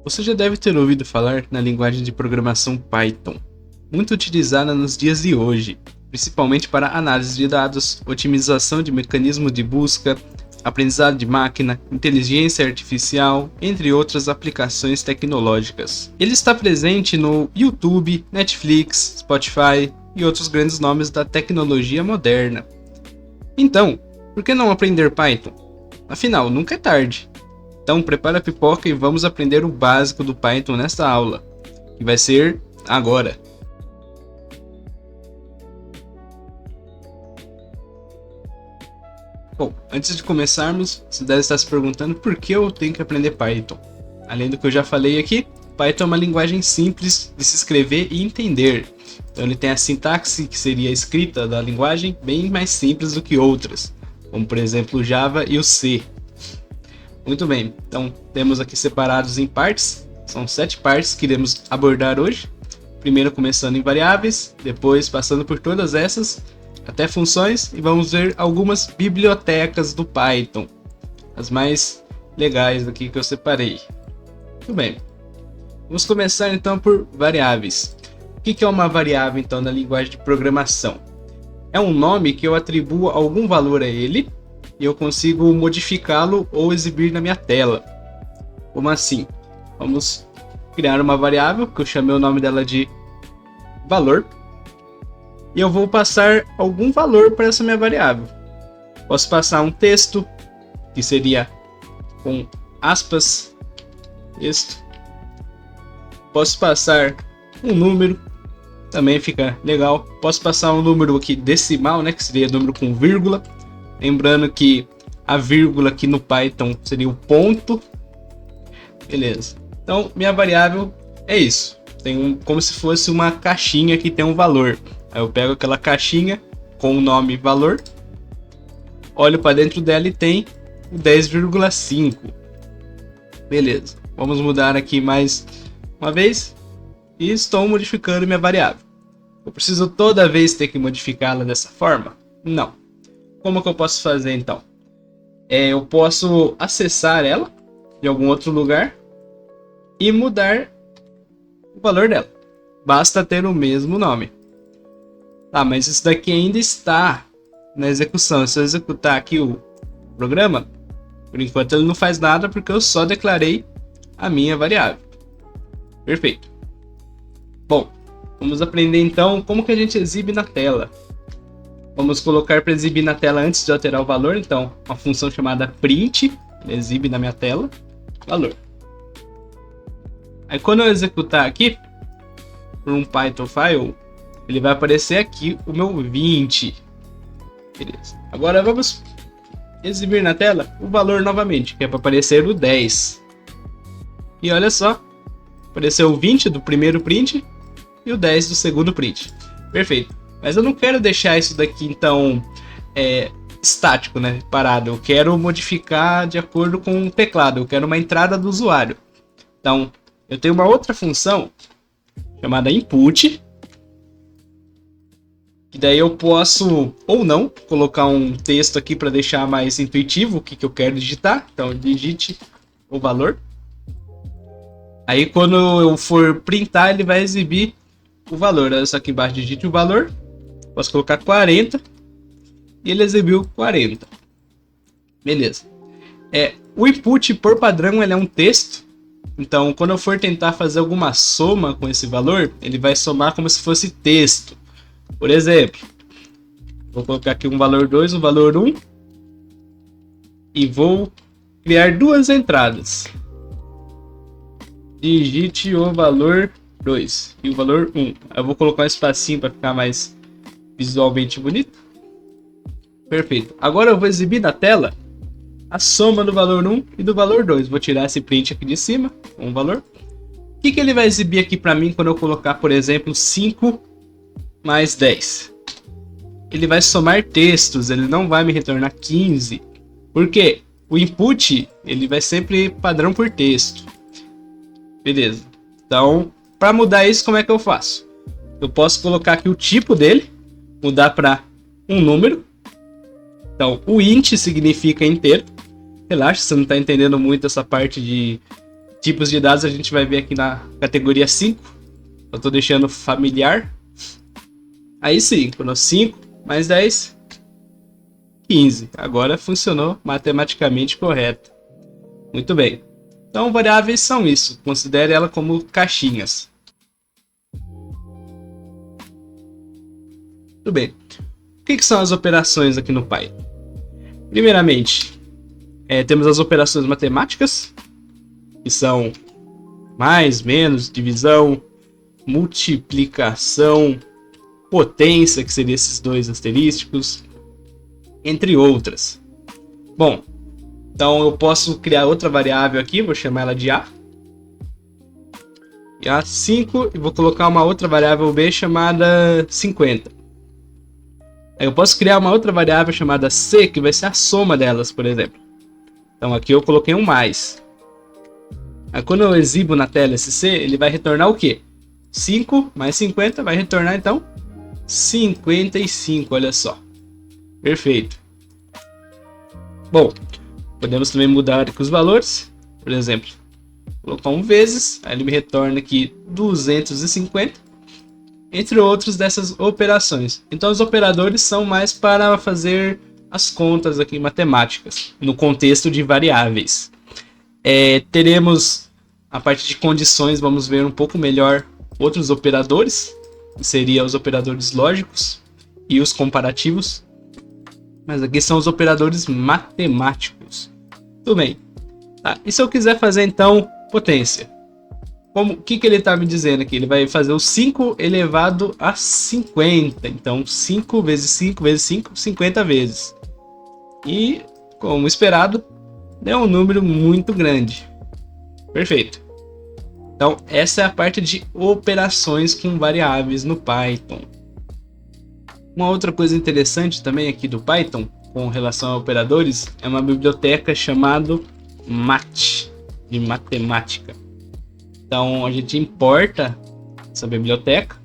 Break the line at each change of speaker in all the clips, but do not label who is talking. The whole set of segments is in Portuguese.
Você já deve ter ouvido falar na linguagem de programação Python, muito utilizada nos dias de hoje, principalmente para análise de dados, otimização de mecanismos de busca, aprendizado de máquina, inteligência artificial, entre outras aplicações tecnológicas. Ele está presente no YouTube, Netflix, Spotify e outros grandes nomes da tecnologia moderna. Então, por que não aprender Python? Afinal, nunca é tarde. Então prepara a pipoca e vamos aprender o básico do Python nesta aula, que vai ser agora. Bom, antes de começarmos, você deve estar se perguntando por que eu tenho que aprender Python. Além do que eu já falei aqui, Python é uma linguagem simples de se escrever e entender. Então ele tem a sintaxe, que seria a escrita da linguagem, bem mais simples do que outras, como por exemplo o Java e o C. Muito bem, então temos aqui separados em partes, são 7 partes que iremos abordar hoje. Primeiro começando em variáveis, depois passando por todas essas, até funções, e vamos ver algumas bibliotecas do Python, as mais legais aqui que eu separei. Muito bem, vamos começar então por variáveis. O que é uma variável então na linguagem de programação? É um nome que eu atribuo algum valor a ele, e eu consigo modificá-lo ou exibir na minha tela. Como assim? Vamos criar uma variável, que eu chamei o nome dela de valor, e eu vou passar algum valor para essa minha variável. Posso passar um texto, que seria com aspas, texto. Posso passar um número, também fica legal. Posso passar um número aqui decimal, que seria número com vírgula. Lembrando que a vírgula aqui no Python seria o ponto. Beleza. Então, minha variável é isso. Tem como se fosse uma caixinha que tem um valor. Aí eu pego aquela caixinha com o nome valor, olho para dentro dela e tem o 10,5. Beleza. Vamos mudar aqui mais uma vez. E estou modificando minha variável. Eu preciso toda vez ter que modificá-la dessa forma? Não. Como que eu posso fazer então? Eu posso acessar ela de algum outro lugar e mudar o valor dela. Basta ter o mesmo nome. Tá, mas isso daqui ainda está na execução. Se eu executar aqui o programa, por enquanto ele não faz nada porque eu só declarei a minha variável. Perfeito. Bom, vamos aprender então como que a gente exibe na tela. Vamos colocar para exibir na tela antes de alterar o valor. Então, uma função chamada print exibe na minha tela valor. Aí quando eu executar aqui por um Python file, ele vai aparecer aqui o meu 20. Beleza. Agora vamos exibir na tela o valor novamente, que é para aparecer o 10. E olha só, apareceu o 20 do primeiro print e o 10 do segundo print. Perfeito. Mas eu não quero deixar isso daqui, então, estático, parado. Eu quero modificar de acordo com o teclado. Eu quero uma entrada do usuário. Então, eu tenho uma outra função chamada input. Que daí eu posso, ou não, colocar um texto aqui para deixar mais intuitivo o que eu quero digitar. Então, digite o valor. Aí, quando eu for printar, ele vai exibir o valor. Olha só aqui embaixo, digite o valor. Posso colocar 40 e ele exibiu 40. Beleza. O input por padrão ele é um texto. Então, quando eu for tentar fazer alguma soma com esse valor, ele vai somar como se fosse texto. Por exemplo, vou colocar aqui um valor 2, um valor 1 e vou criar duas entradas. Digite o valor 2 e o valor 1. Eu vou colocar um espacinho para ficar mais visualmente bonito. Perfeito. Agora eu vou exibir na tela a soma do valor 1 e do valor 2. Vou tirar esse print aqui de cima, com o valor. O que ele vai exibir aqui para mim quando eu colocar, por exemplo, 5 mais 10? Ele vai somar textos, ele não vai me retornar 15. Por quê? O input, ele vai sempre padrão por texto. Beleza. Então, para mudar isso, como é que eu faço? Eu posso colocar aqui o tipo dele, mudar para um número. Então, o int significa inteiro. Relaxa, você não está entendendo muito essa parte de Tipos de dados a gente vai ver aqui na categoria 5. Eu estou deixando familiar. Aí sim, quando 5 mais 10, 15. Agora funcionou matematicamente correto. Muito bem. Então, variáveis são isso. Considere ela como caixinhas. Muito bem. O que são as operações aqui no Python? Primeiramente, temos as operações matemáticas, que são mais, menos, divisão, multiplicação, potência, que seriam esses dois asterísticos, entre outras. Bom, então eu posso criar outra variável aqui, vou chamar ela de A. E A5, e vou colocar uma outra variável B chamada 50. Aí eu posso criar uma outra variável chamada C, que vai ser a soma delas, por exemplo. Então aqui eu coloquei um mais. Aí quando eu exibo na tela esse C, ele vai retornar o quê? 5 mais 50 vai retornar então 55, olha só. Perfeito. Bom, podemos também mudar aqui os valores. Por exemplo, colocar um vezes, aí ele me retorna aqui 250, entre outros dessas operações. Então os operadores são mais para fazer as contas aqui matemáticas, no contexto de variáveis. Teremos a parte de condições, vamos ver um pouco melhor outros operadores, que seriam os operadores lógicos e os comparativos. Mas aqui são os operadores matemáticos. Tudo bem. Tá. E se eu quiser fazer então potência? O que ele está me dizendo aqui? Ele vai fazer o 5 elevado a 50. Então 5 vezes 5 vezes 5, 50 vezes. E, como esperado, é um número muito grande. Perfeito. Então essa é a parte de operações com variáveis no Python. Uma outra coisa interessante também aqui do Python, com relação a operadores, é uma biblioteca chamada MAT, de matemática. Então a gente importa essa biblioteca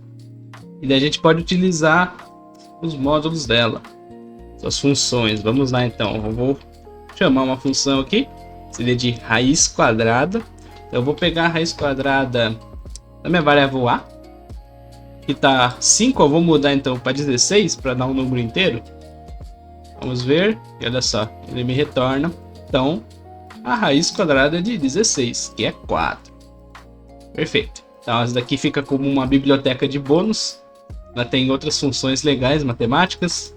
e daí a gente pode utilizar os módulos dela, suas funções. Vamos lá então, eu vou chamar uma função aqui, seria de raiz quadrada. Então eu vou pegar a raiz quadrada da minha variável A, que está 5, eu vou mudar então para 16 para dar um número inteiro. Vamos ver, e olha só, ele me retorna então a raiz quadrada de 16, que é 4. Perfeito. Então essa daqui fica como uma biblioteca de bônus. Ela tem outras funções legais matemáticas.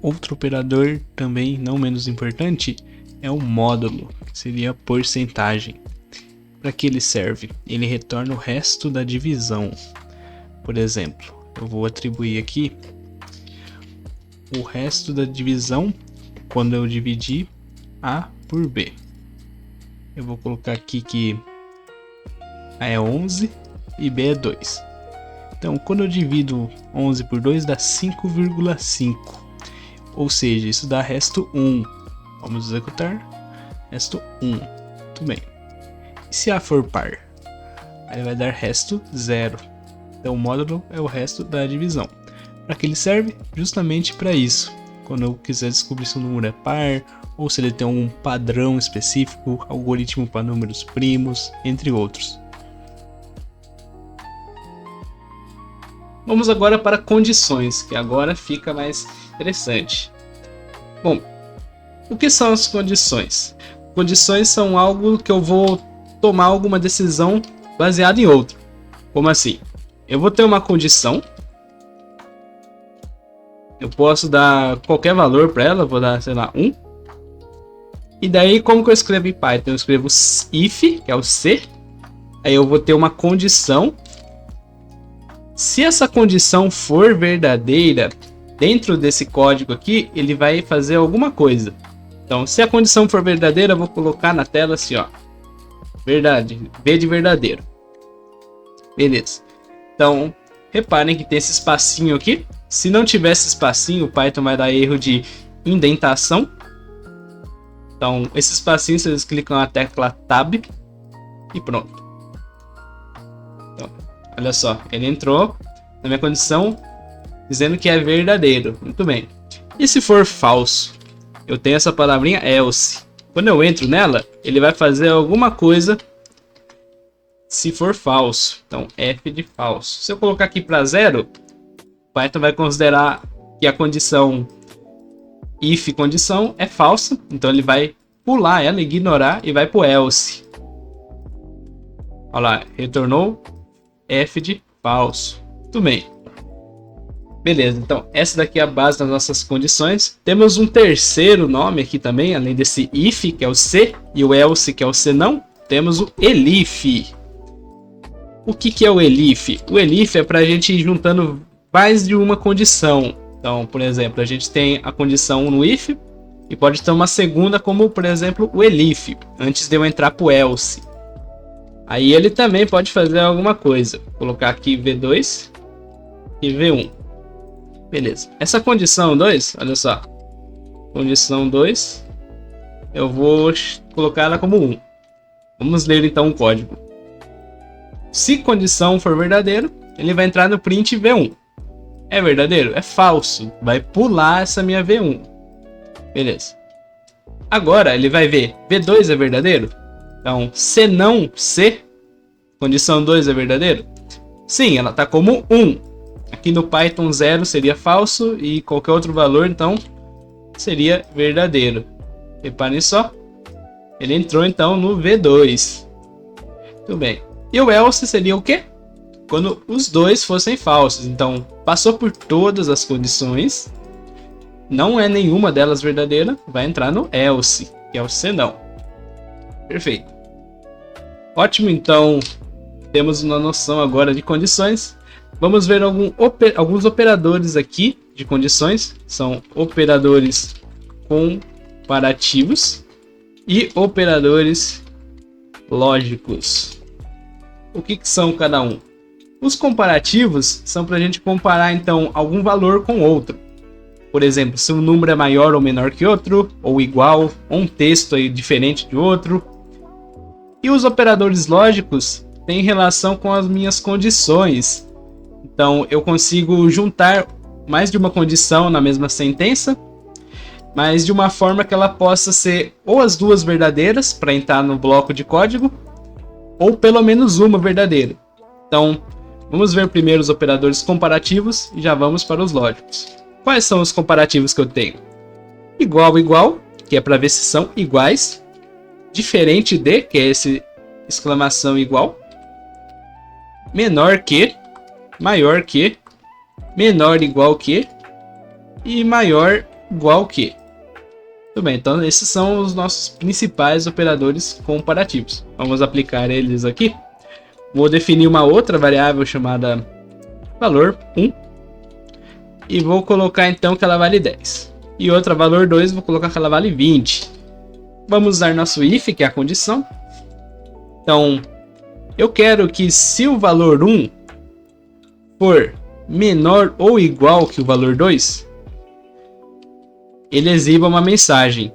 Outro operador também não menos importante é o módulo, que seria porcentagem. Para que ele serve? Ele retorna o resto da divisão. Por exemplo, eu vou atribuir aqui o resto da divisão quando eu dividir A por B. Eu vou colocar aqui que A é 11 e B é 2. Então, quando eu divido 11 por 2 dá 5,5. Ou seja, isso dá resto 1. Vamos executar. Resto 1. Muito bem. E se A for par? Aí vai dar resto 0. Então o módulo é o resto da divisão. Para que ele serve? Justamente para isso. Quando eu quiser descobrir se o número é par, ou se ele tem um padrão específico, algoritmo para números primos, entre outros. Vamos agora para condições, que agora fica mais interessante. Bom, o que são as condições? Condições são algo que eu vou tomar alguma decisão baseada em outra. Como assim? Eu vou ter uma condição, eu posso dar qualquer valor para ela, vou dar, sei lá, 1. E daí, como que eu escrevo em Python? Eu escrevo if, que é o C, aí eu vou ter uma condição. Se essa condição for verdadeira, dentro desse código aqui, ele vai fazer alguma coisa. Então, se a condição for verdadeira, eu vou colocar na tela assim, ó, verdade, V de verdadeiro. Beleza. Então, reparem que tem esse espacinho aqui. Se não tivesse espacinho, o Python vai dar erro de indentação. Então, esse espacinho, vocês clicam na tecla Tab e pronto. Então, olha só, ele entrou na minha condição dizendo que é verdadeiro. Muito bem. E se for falso? Eu tenho essa palavrinha else. Quando eu entro nela, ele vai fazer alguma coisa se for falso. Então, F de falso. Se eu colocar aqui para 0, o Python vai considerar que a condição if condição é falsa. Então, ele vai pular ela, ignorar e vai para o else. Olha lá, retornou F de falso. Muito bem. Beleza, então essa daqui é a base das nossas condições. Temos um terceiro nome aqui também, além desse if, que é o se, e o else, que é o se não. Temos o elif. O que é o elif? O elif é para a gente ir juntando mais de uma condição. Então, por exemplo, a gente tem a condição no if, e pode ter uma segunda, como por exemplo o elif, antes de eu entrar para o else. Aí ele também pode fazer alguma coisa. Vou colocar aqui V2 e V1. Beleza. Essa condição 2, olha só. Condição 2, eu vou colocar ela como 1. Vamos ler então o código. Se condição for verdadeiro, ele vai entrar no print V1. É verdadeiro? É falso. Vai pular essa minha V1. Beleza. Agora ele vai ver V2 é verdadeiro? Então, se não C, condição 2 é verdadeiro? Sim, ela está como 1. Aqui no Python 0 seria falso e qualquer outro valor, então, seria verdadeiro. Reparem só. Ele entrou, então, no V2. Muito bem. E o else seria o quê? Quando os dois fossem falsos. Então, passou por todas as condições. Não é nenhuma delas verdadeira. Vai entrar no else, que é o senão. Perfeito. Ótimo, então, temos uma noção agora de condições. Vamos ver alguns operadores aqui de condições. São operadores comparativos e operadores lógicos. O que são cada um? Os comparativos são para a gente comparar então algum valor com outro. Por exemplo, se um número é maior ou menor que outro, ou igual, ou um texto é diferente de outro. E os operadores lógicos têm relação com as minhas condições. Então, eu consigo juntar mais de uma condição na mesma sentença, mas de uma forma que ela possa ser ou as duas verdadeiras, para entrar no bloco de código, ou pelo menos uma verdadeira. Então, vamos ver primeiro os operadores comparativos e já vamos para os lógicos. Quais são os comparativos que eu tenho? Igual, igual, que é para ver se são iguais. Diferente de, que é esse exclamação igual. Menor que, maior que, menor igual que e maior igual que. Tudo bem, então esses são os nossos principais operadores comparativos. Vamos aplicar eles aqui. Vou definir uma outra variável chamada valor 1 e vou colocar então que ela vale 10. E outra valor 2, vou colocar que ela vale 20. Vamos usar nosso if, que é a condição. Então, eu quero que se o valor 1 for menor ou igual que o valor 2, ele exiba uma mensagem.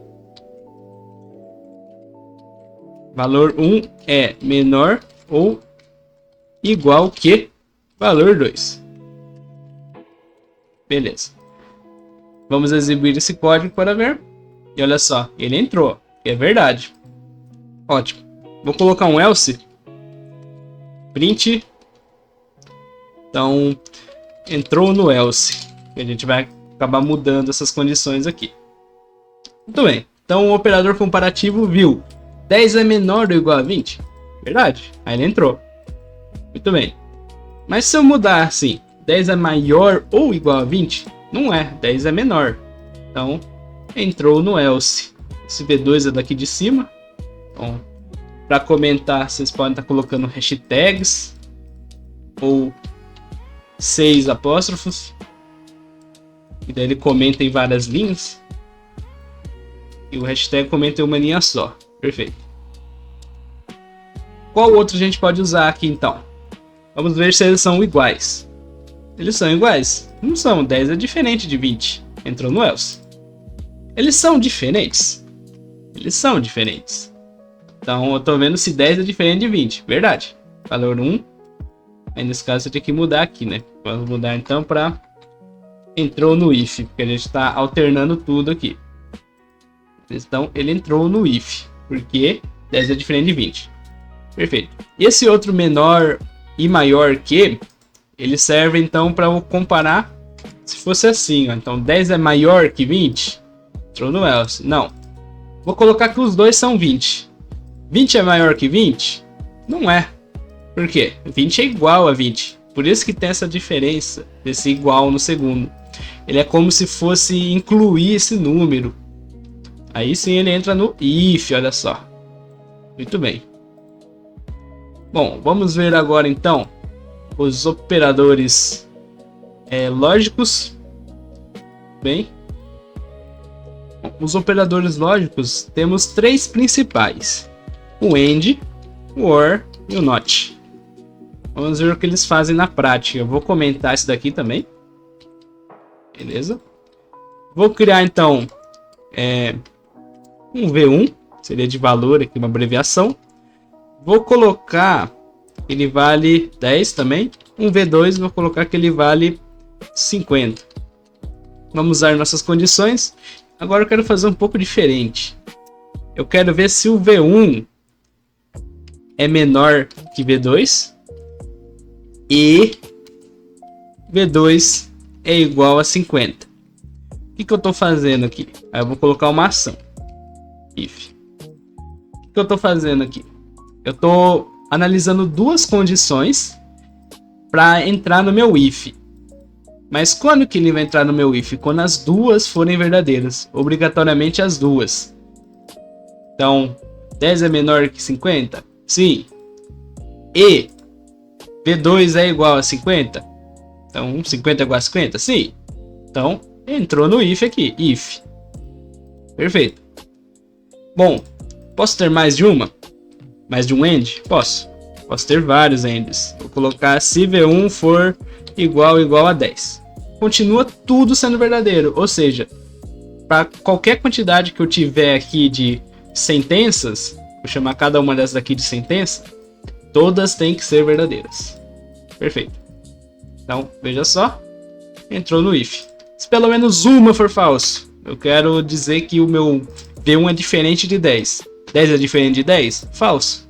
Valor 1 é menor ou igual que valor 2. Beleza. Vamos exibir esse código para ver. E olha só, ele entrou. É verdade. Ótimo. Vou colocar um else. Print. Então, entrou no else. A gente vai acabar mudando essas condições aqui. Muito bem. Então, o operador comparativo viu 10 é menor ou igual a 20. Verdade. Aí ele entrou. Muito bem. Mas se eu mudar assim, 10 é maior ou igual a 20? Não é. 10 é menor. Então, entrou no else. Esse V2 é daqui de cima. Então, para comentar, vocês podem estar colocando hashtags ou 6 apóstrofos. E daí ele comenta em várias linhas. E o hashtag comenta em uma linha só. Perfeito. Qual outro a gente pode usar aqui então? Vamos ver se eles são iguais. Eles são iguais? Não são. 10 é diferente de 20. Entrou no else. Eles são diferentes? Eles são diferentes. Então eu estou vendo se 10 é diferente de 20. Verdade. Valor 1. Aí nesse caso eu tenho que mudar aqui, né? Vamos mudar então para entrou no if, porque a gente está alternando tudo aqui. Então ele entrou no if, porque 10 é diferente de 20. Perfeito. Esse outro menor e maior que, ele serve então para eu comparar se fosse assim, ó. Então 10 é maior que 20, entrou no else. Não. Vou colocar que os dois são 20. 20 é maior que 20? Não é. Por quê? 20 é igual a 20. Por isso que tem essa diferença desse igual no segundo. Ele é como se fosse incluir esse número. Aí sim ele entra no if, olha só. Muito bem. Bom, vamos ver agora então os operadores lógicos. Bem, os operadores lógicos temos três principais: o AND, o OR e o NOT. Vamos ver o que eles fazem na prática. Eu vou comentar isso daqui também. Beleza? Vou criar então um V1, seria de valor aqui, uma abreviação. Vou colocar que ele vale 10 também. Um V2, vou colocar que ele vale 50. Vamos usar nossas condições. Agora eu quero fazer um pouco diferente. Eu quero ver se o V1 é menor que V2 e V2 é igual a 50. O que eu estou fazendo aqui? Aí eu vou colocar uma ação. If. O que eu estou fazendo aqui? Eu estou analisando duas condições para entrar no meu if. Mas quando que ele vai entrar no meu if? Quando as duas forem verdadeiras. Obrigatoriamente as duas. Então, 10 é menor que 50? Sim. E V2 é igual a 50? Então, 50 é igual a 50? Sim. Então, entrou no if aqui. If. Perfeito. Bom, posso ter mais de uma? Mais de um AND? Posso. Posso ter vários ANDs. Vou colocar se V1 for igual a 10. Continua tudo sendo verdadeiro. Ou seja, para qualquer quantidade que eu tiver aqui de sentenças, vou chamar cada uma dessas aqui de sentença, todas têm que ser verdadeiras. Perfeito. Então, veja só. Entrou no if. Se pelo menos uma for falso, eu quero dizer que o meu V1 é diferente de 10. 10 é diferente de 10? Falso.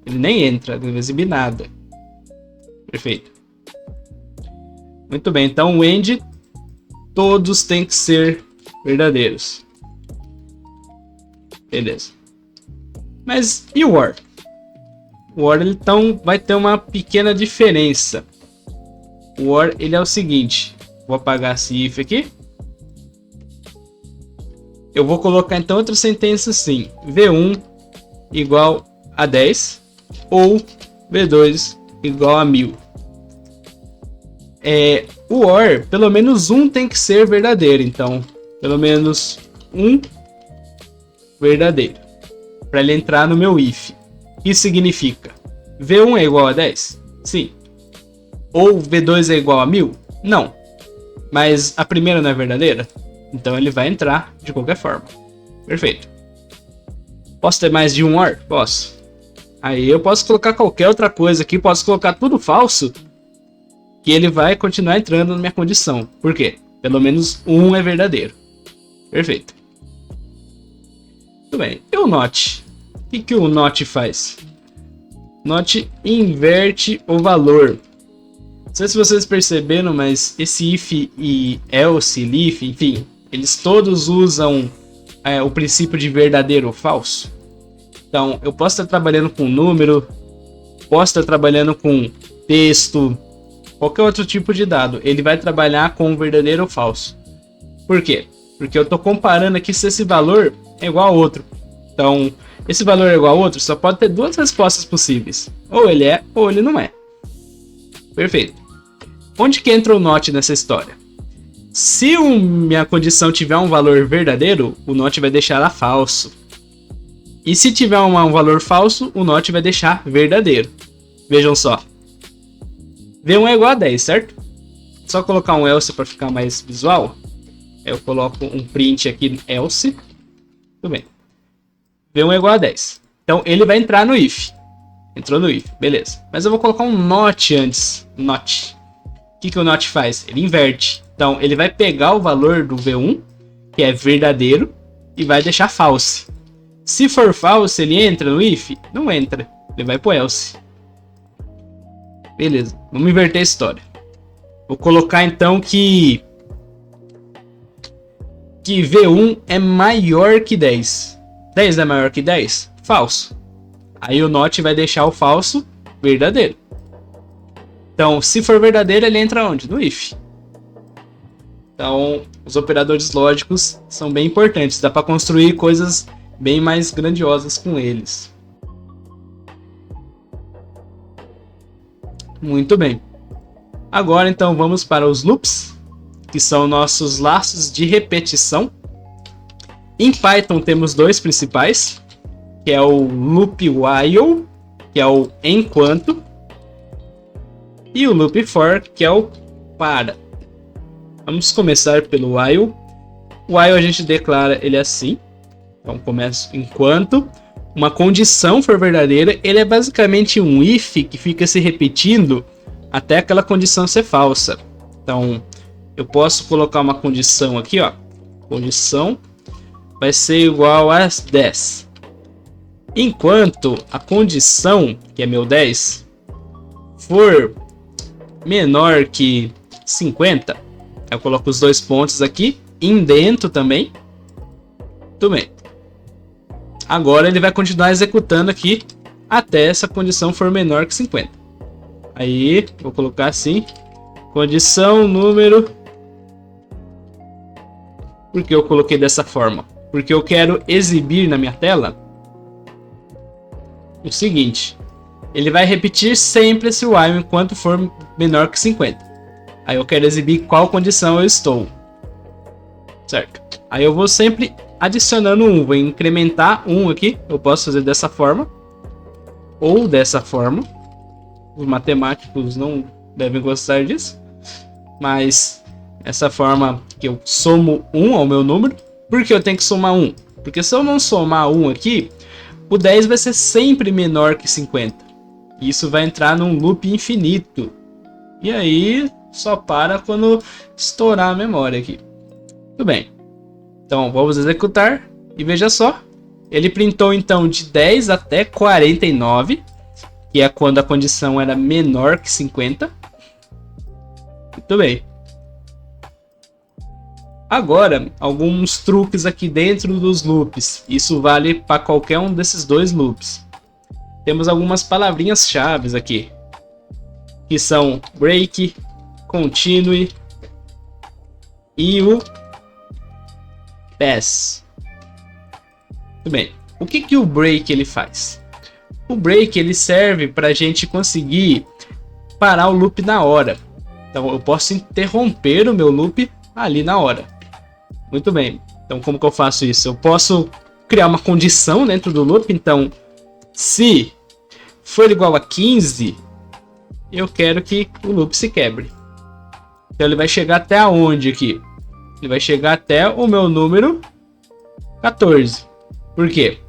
Ele nem entra, não vai exibir nada. Perfeito. Muito bem, então o AND, todos têm que ser verdadeiros. Beleza. Mas e o OR? O OR então vai ter uma pequena diferença. O OR ele é o seguinte. Vou apagar esse if aqui. Eu vou colocar então outra sentença assim. V1 igual a 10 ou V2 igual a 1000. O OR, pelo menos um tem que ser verdadeiro. Então, pelo menos um verdadeiro. Para ele entrar no meu if. Isso significa V1 é igual a 10? Sim. Ou V2 é igual a 1000? Não. Mas a primeira não é verdadeira? Então ele vai entrar de qualquer forma. Perfeito. Posso ter mais de um OR? Posso. Aí eu posso colocar qualquer outra coisa aqui. Posso colocar tudo falso, que ele vai continuar entrando na minha condição. Por quê? Pelo menos um é verdadeiro. Perfeito. Muito bem. E o NOT? O que o NOT faz? NOT inverte o valor. Não sei se vocês perceberam, mas esse if e else, if, enfim, eles todos usam o princípio de verdadeiro ou falso. Então, eu posso estar trabalhando com número, posso estar trabalhando com texto, qualquer outro tipo de dado. Ele vai trabalhar com verdadeiro ou falso. Por quê? Porque eu estou comparando aqui se esse valor é igual a outro. Então, esse valor é igual a outro, só pode ter duas respostas possíveis. Ou ele é, ou ele não é. Perfeito. Onde que entra o NOT nessa história? Se minha condição tiver um valor verdadeiro, o NOT vai deixar ela falso. E se tiver um valor falso, o NOT vai deixar verdadeiro. Vejam só. V1 é igual a 10, certo? Só colocar um else para ficar mais visual. Eu coloco um print aqui, else. Tudo bem. V1 é igual a 10. Então ele vai entrar no if. Entrou no if, beleza. Mas eu vou colocar um NOT antes. NOT. O que o NOT faz? Ele inverte. Então ele vai pegar o valor do V1, que é verdadeiro, e vai deixar false. Se for false, ele entra no if? Não entra, ele vai pro else. Beleza, vamos inverter a história. Vou colocar então que V1 é maior que 10. 10 é maior que 10? Falso. Aí o not vai deixar o falso verdadeiro. Então, se for verdadeiro, ele entra onde? No if. Então, os operadores lógicos são bem importantes. Dá para construir coisas bem mais grandiosas com eles. Muito bem. Agora, então, vamos para os loops, que são nossos laços de repetição. Em Python temos dois principais, que é o loop while, que é o enquanto, e o loop for, que é o para. Vamos começar pelo while. While a gente declara ele assim. Então começa enquanto uma condição for verdadeira, ele é basicamente um if que fica se repetindo até aquela condição ser falsa. Então eu posso colocar uma condição aqui, ó. Condição vai ser igual a 10. Enquanto a condição, que é meu 10, for menor que 50, eu coloco os dois pontos aqui, indento também. Tudo bem. Agora ele vai continuar executando aqui até essa condição for menor que 50. Aí, vou colocar assim, condição número... Por que eu coloquei dessa forma? Porque eu quero exibir na minha tela o seguinte: ele vai repetir sempre esse while enquanto for menor que 50. Aí eu quero exibir qual condição eu estou, certo? Aí eu vou sempre adicionando um, vou incrementar um aqui. Eu posso fazer dessa forma ou dessa forma. Os matemáticos não devem gostar disso, mas essa forma que eu somo 1 ao meu número. Por que eu tenho que somar 1? Porque se eu não somar 1 aqui, o 10 vai ser sempre menor que 50. E isso vai entrar num loop infinito. E aí só para quando estourar a memória aqui. Tudo bem. Então vamos executar e veja só. Ele printou então de 10 até 49, que é quando a condição era menor que 50. Muito bem. Agora, alguns truques aqui dentro dos loops. Isso vale para qualquer um desses dois loops. Temos algumas palavrinhas-chave aqui, que são break, continue e o pass. Muito bem. O que o break ele faz? O break ele serve para a gente conseguir parar o loop na hora. Então eu posso interromper o meu loop ali na hora. Muito bem. Então como que eu faço isso? Eu posso criar uma condição dentro do loop. Então se for igual a 15, eu quero que o loop se quebre. Então ele vai chegar até onde aqui? Ele vai chegar até o meu número 14. Por quê?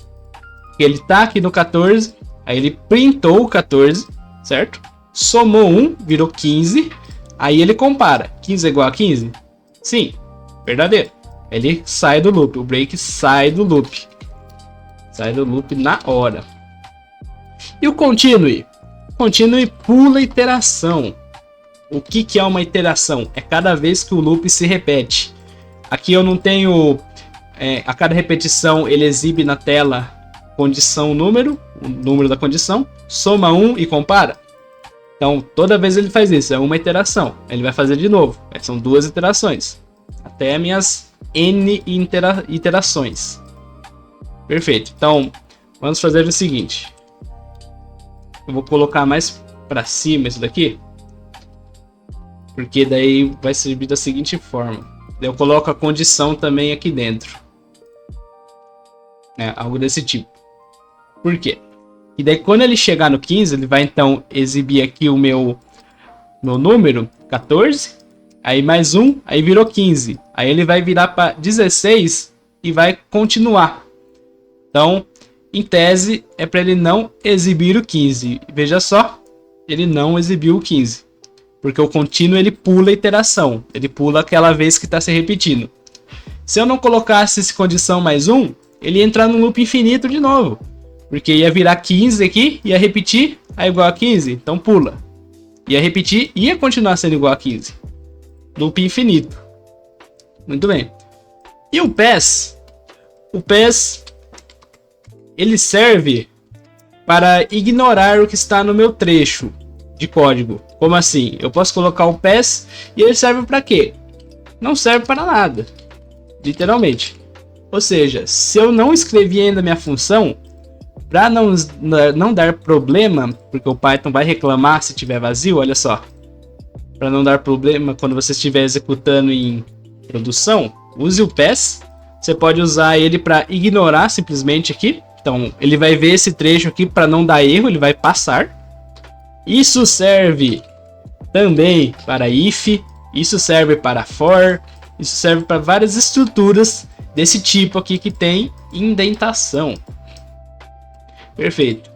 Porque ele está aqui no 14, aí ele printou o 14, certo? Somou 1, virou 15, aí ele compara. 15 é igual a 15? Sim, verdadeiro. Ele sai do loop, o break sai do loop. Sai do loop na hora. E o continue? Continue pula iteração. O que é uma iteração? É cada vez que o loop se repete. Aqui eu não tenho... a cada repetição ele exibe na tela condição número, o número da condição, soma 1 e compara. Então toda vez ele faz isso, é uma iteração. Ele vai fazer de novo, são duas iterações. Até minhas N iterações. Perfeito, então vamos fazer o seguinte. Eu vou colocar mais para cima isso daqui, porque daí vai servir da seguinte forma. Eu coloco a condição também aqui dentro. Algo desse tipo. Por quê? E daí quando ele chegar no 15, ele vai então exibir aqui o meu número, 14. Aí mais 1, aí virou 15. Aí ele vai virar para 16 e vai continuar. Então, em tese, é para ele não exibir o 15. Veja só, ele não exibiu o 15. Porque o contínuo ele pula a iteração. Ele pula aquela vez que está se repetindo. Se eu não colocasse essa condição mais 1, ele ia entrar no loop infinito de novo. Porque ia virar 15 aqui, ia repetir, é igual a 15, então pula. Ia repetir, ia continuar sendo igual a 15. Loop infinito. Muito bem. E o pass? O pass, ele serve para ignorar o que está no meu trecho de código. Como assim? Eu posso colocar o pass e ele serve para quê? Não serve para nada. Literalmente. Ou seja, se eu não escrevi ainda minha função, para não dar problema, porque o Python vai reclamar se tiver vazio, olha só. Para não dar problema quando você estiver executando em produção, use o pass. Você pode usar ele para ignorar simplesmente aqui. Então, ele vai ver esse trecho aqui para não dar erro, ele vai passar. Isso serve também para if, isso serve para for, isso serve para várias estruturas desse tipo aqui que tem indentação. Perfeito.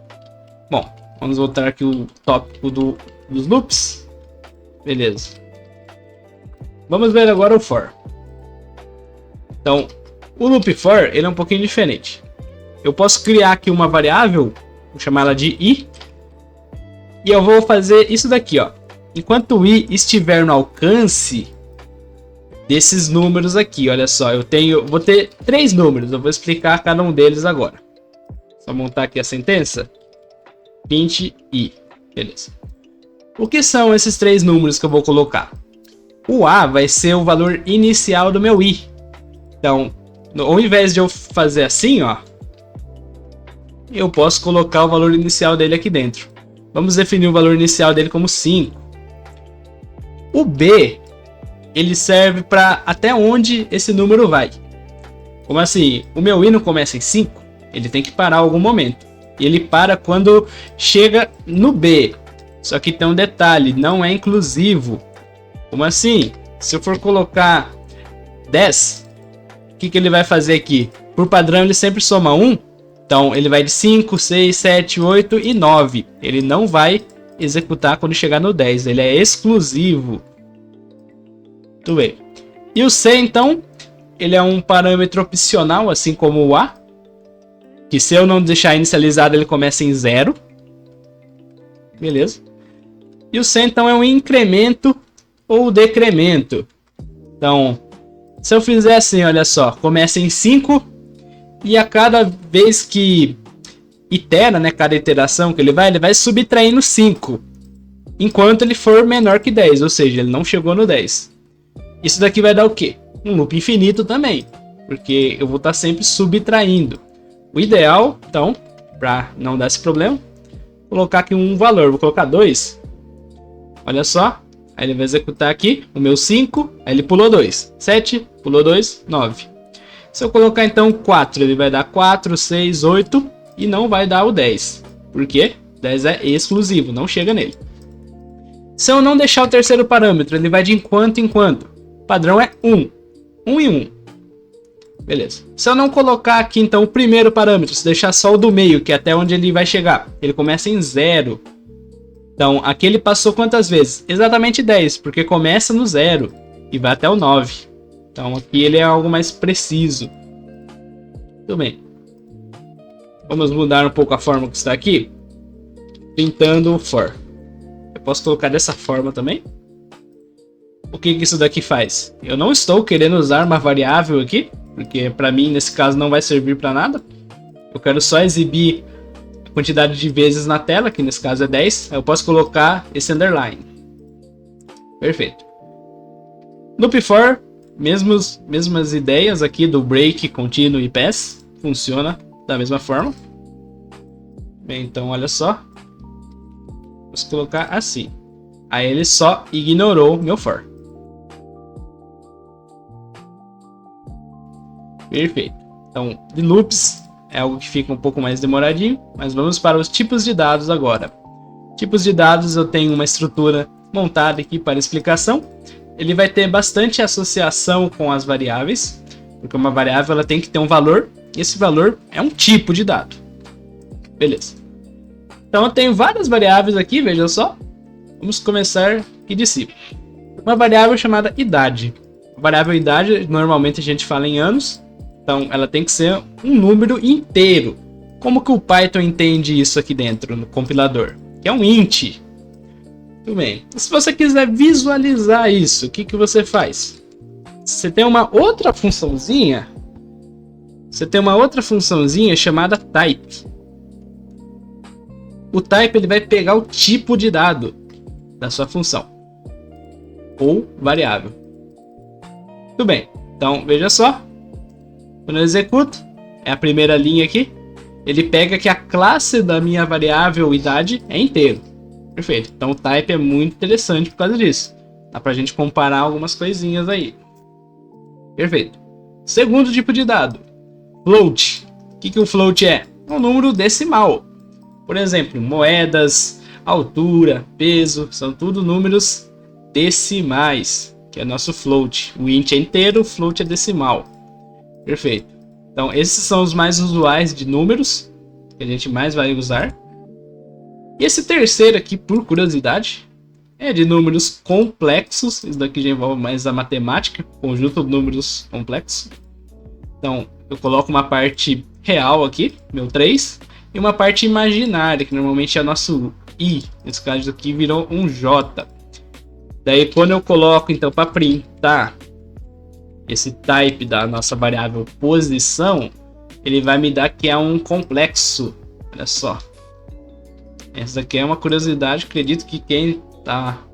Bom, vamos voltar aqui o tópico dos loops. Beleza. Vamos ver agora o for. Então, o loop for ele é um pouquinho diferente. Eu posso criar aqui uma variável, vou chamar ela de i, e eu vou fazer isso daqui, ó. Enquanto o i estiver no alcance desses números aqui, olha só, vou ter 3 números, eu vou explicar cada um deles agora. Só montar aqui a sentença. Print i, beleza. O que são esses 3 números que eu vou colocar? O a vai ser o valor inicial do meu i. Então, ao invés de eu fazer assim, ó, eu posso colocar o valor inicial dele aqui dentro. Vamos definir o valor inicial dele como 5. O b, ele serve para até onde esse número vai. Como assim? O meu i não começa em 5? Ele tem que parar em algum momento. E ele para quando chega no b. Só que tem um detalhe, não é inclusivo. Como assim? Se eu for colocar 10, o que ele vai fazer aqui? Por padrão ele sempre soma 1. Então ele vai de 5, 6, 7, 8 e 9. Ele não vai executar quando chegar no 10. Ele é exclusivo. Muito bem. E o C então, ele é um parâmetro opcional, assim como o A. Que se eu não deixar inicializado ele começa em 0. Beleza. E o C então é um incremento ou decremento. Então, se eu fizer assim, olha só, começa em 5 e a cada vez que itera, né, cada iteração que ele vai subtraindo 5, enquanto ele for menor que 10, ou seja, ele não chegou no 10. Isso daqui vai dar o quê? Um loop infinito também, porque eu vou estar sempre subtraindo. O ideal, então, para não dar esse problema, colocar aqui um valor, vou colocar 2. Olha só, aí ele vai executar aqui o meu 5, aí ele pulou 2, 7, pulou 2, 9. Se eu colocar então 4, ele vai dar 4, 6, 8 e não vai dar o 10. Por quê? 10 é exclusivo, não chega nele. Se eu não deixar o terceiro parâmetro, ele vai de enquanto em quanto. O padrão é 1. 1 e 1. Beleza. Se eu não colocar aqui então o primeiro parâmetro, se deixar só o do meio, que é até onde ele vai chegar, ele começa em 0. Então aqui ele passou quantas vezes? Exatamente 10, porque começa no 0 e vai até o 9. Então aqui ele é algo mais preciso. Muito bem. Vamos mudar um pouco a forma que está aqui. Pintando o for. Eu posso colocar dessa forma também. O que isso daqui faz? Eu não estou querendo usar uma variável aqui, porque para mim nesse caso não vai servir para nada. Eu quero só exibir a quantidade de vezes na tela, que nesse caso é 10. Eu posso colocar esse underline. Perfeito. Loop for, mesmas ideias aqui do break, contínuo e pass. Funciona da mesma forma. Bem, então olha só. Vamos colocar assim. Aí ele só ignorou meu for. Perfeito. Então, de loops é algo que fica um pouco mais demoradinho, mas vamos para os tipos de dados agora. Tipos de dados, eu tenho uma estrutura montada aqui para explicação. Ele vai ter bastante associação com as variáveis, porque uma variável ela tem que ter um valor, e esse valor é um tipo de dado. Beleza. Então eu tenho várias variáveis aqui, veja só. Vamos começar aqui de cima. Uma variável chamada idade. Variável idade, normalmente a gente fala em anos, então ela tem que ser um número inteiro. Como que o Python entende isso aqui dentro no compilador? Que é um int. Tudo bem. Se você quiser visualizar isso, o que você faz? Você tem uma outra funçãozinha. Chamada type. O type ele vai pegar o tipo de dado da sua função ou variável. Tudo bem. Então veja só. Quando eu executo, é a primeira linha aqui. Ele pega que a classe da minha variável idade é inteiro. Perfeito. Então o type é muito interessante por causa disso. Dá pra gente comparar algumas coisinhas aí. Perfeito. Segundo tipo de dado. Float. O que o float é? É um número decimal. Por exemplo, moedas, altura, peso, são tudo números decimais, que é nosso float. O int é inteiro, o float é decimal. Perfeito. Então esses são os mais usuais de números, que a gente mais vai usar. E esse terceiro aqui, por curiosidade, é de números complexos. Isso daqui já envolve mais a matemática, conjunto de números complexos. Então, eu coloco uma parte real aqui, meu 3, e uma parte imaginária, que normalmente é nosso i. Nesse caso aqui virou um j. Daí, quando eu coloco, então, para printar esse type da nossa variável posição, ele vai me dar que é um complexo. Olha só. Essa aqui é uma curiosidade, acredito que quem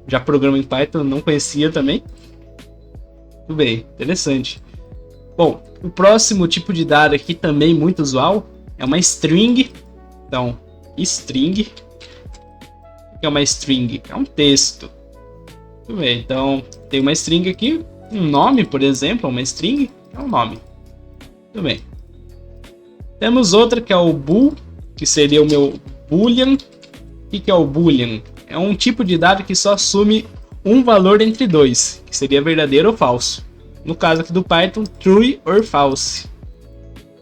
já programa em Python não conhecia também. Tudo bem, interessante. Bom, o próximo tipo de dado aqui também muito usual é uma string. Então, string. O que é uma string? É um texto. Tudo bem, então tem uma string aqui, um nome, por exemplo, uma string é um nome. Tudo bem. Temos outra que é o bool, que seria o meu boolean. O que é o boolean? É um tipo de dado que só assume um valor entre dois, que seria verdadeiro ou falso. No caso aqui do Python, true or false.